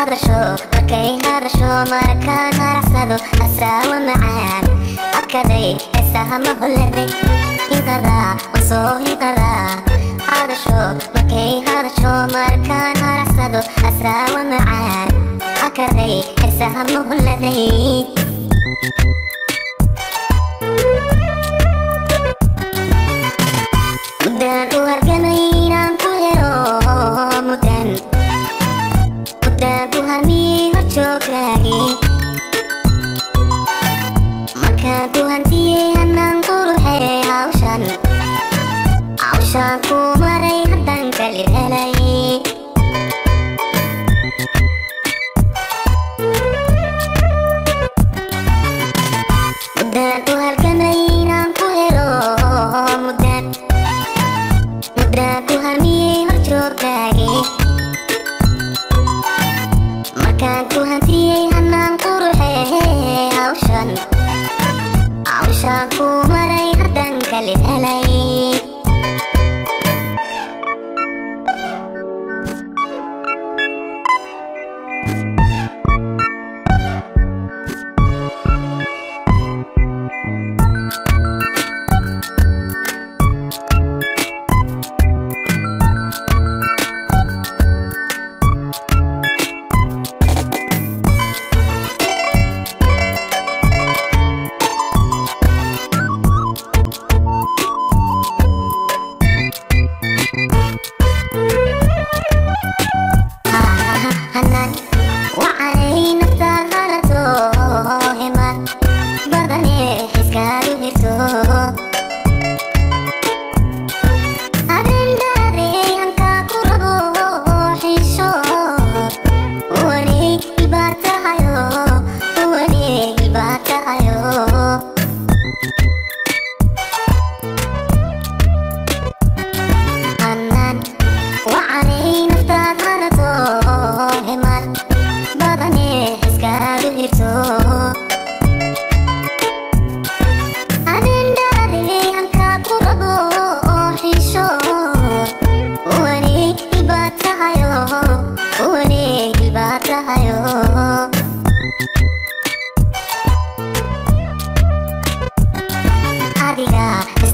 هذا شو بكي هذا شو مركان هرسلو أساوى معان أكدي أساهمه الذي ينقذا وصوه ينقذا هذا شو بكي هذا شو مركان هرسلو أساوى معان أكدي أساهمه الذي مدان وهرقنين أنكو هيرو مدان Tuhan hocok lagi maka Tuhan tianang kuruhe hausan ku marai hadang kali helai mudan Tuhan kanainang kuhero mudan Tuhan hocok lagi Kan Tuhan tianang kuruhe hausan ku marai hadang kali helai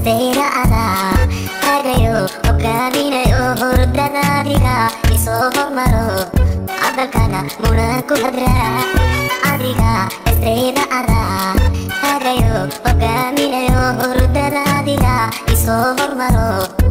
Stayra ada Hagayo Ogaminayo Hurdada Adiga Iso hormaro Adalkana Munaku hadra Adiga Stayra ada Hagayo Ogaminayo Hurdada Adiga Iso hormaro